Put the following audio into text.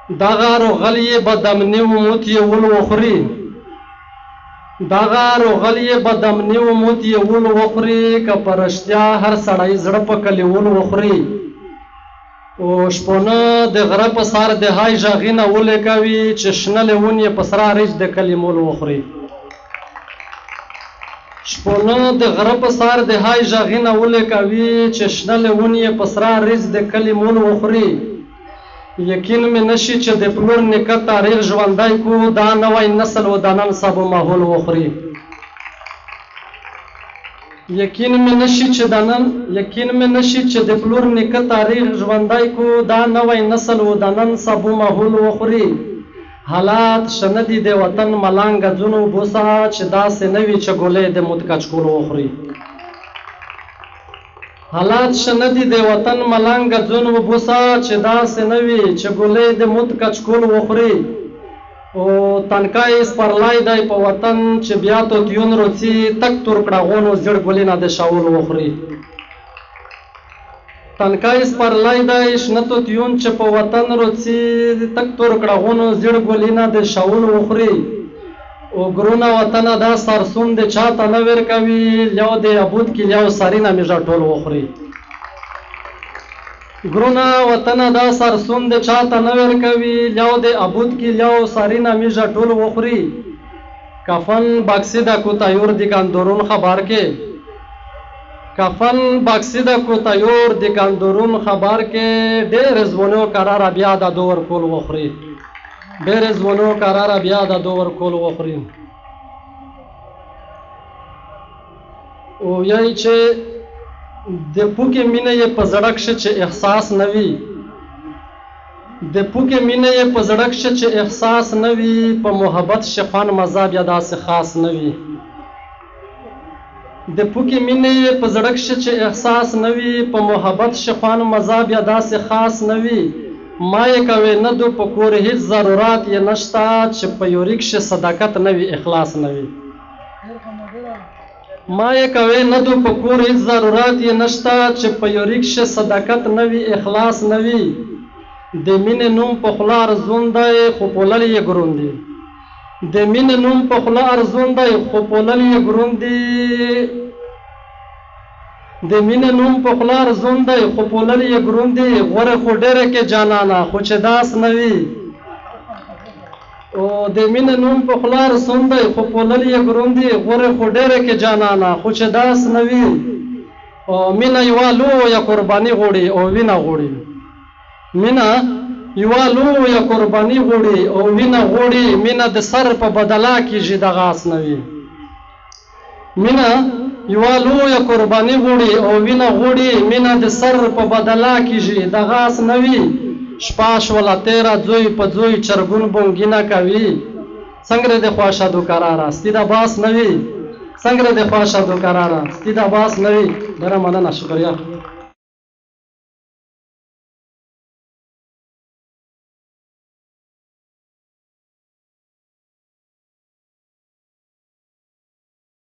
دغه روغلی به دمنی و موت یې ول وخوري دغه روغلی به دمنی و موت یې ول وخوري که په رښتیا هر سړی زړه په کلي ول وخوري او شپونه د غره په سر د های غږونه ولې کوي چې شنه ونې په سره رج د کلي مول وخوري شپونه د غره په سر د های غږونه ولې کوي چې شنه ونې په سره رج د کلي مول وخوري یقین مې نشي چې د پلور نیکه تاریخ ژوندی کو دا نوی نسل و د نن سبا ماحول وخوري یقین مې نشي چې د پلور نیکه تاریخ ژوندی کو دا نوی نسل و د نن سبا ماحول وخوري حالات شنه دي د وطن ملانګه ځونو بوسه چې داسې نه وي چې ګولۍ د موت کچکول وخوري حالات شنه دي د وطن ملانګه ځونو بوسه چې داسې نه وي چې ګولۍ د موت کچکول وخوري او تنکای سپرلی دی په وطن چې بیا توتیون روڅي تک تور کړغونو زیړ ګلینه د شاول وخوري تنکای سپرلی دی شنه توتیون چې په وطن روڅي تک تور کړغونو زیړ ګلینه د شاول وخوري او ګرونه وطن دا سرسون د چاته نه ورکوي لیو د ابود کې لیو سرینه میږه ټول وخوري ګرونه وطن دا سرسون د چاته نه ورکوي لیو د ابود کې لیو سرینه میږه ټول وخوري کفن باکسی د کوتایور د ګاندورون خبر کې کفن باکسی د کوتایور د ګاندورون خبر کې ډېر زونو قرار بیا د دور کول وخوري ډېر زونو قراره بیا د دور کول وخوري او یای چې د پوکې مینه یې په زړه کښې چې احساس نه وي د پوکې مینه یې په زړه کښې چې احساس نه وي په محبت شفان مزه بیا داسې خاص نه وي د پوکې مینه یې په زړه کښې چې احساس نه وي په محبت شفان مزه بیا داسې خاص نه وي ما یې کوي نه دو په کور هیڅ ضرورت یې نشته چې په یوري کښې صداقت نه وي اخلاص نه وي ما یې کوي نه دو په کور هیڅ ضرورت یې نشته چې په یوري کښې صداقت نه وي اخلاص نه وي د مینې نوم په خوله ارزون دی خو پولل یې ګرون دی د مینې نوم په خوله ارزون دی خو پولل یې ګرون دی د مینې نوم په خوله ارزون دی خو پولل یې ګرون دی غوره خو ډېره کې جانانه خو چې داس نه وي او د مینې نوم په خوله ارزون دی خو پولل یې ګرون دی غوره خو ډېره کې جانانه خو چې داس نه وي او مینه یوه لویه قرباني غواړي او وینه غواړي مینه یوه لویه قرباني غواړي او وینه غواړي مینه د سر په بدله کېږي دغه اس نه وي مینه یوه لویه قرباني غواړي او وینه غواړي مینه د سر په بدله کېږي دغه اس نه وي شپه شوله تېره زوی په زوی چرګون بونګینه کوي څنګه د خواشدو قراره ستی د باس نه وي څنګه د خواشدو قراره ستی د باس نه وي ډېره مننه شکریه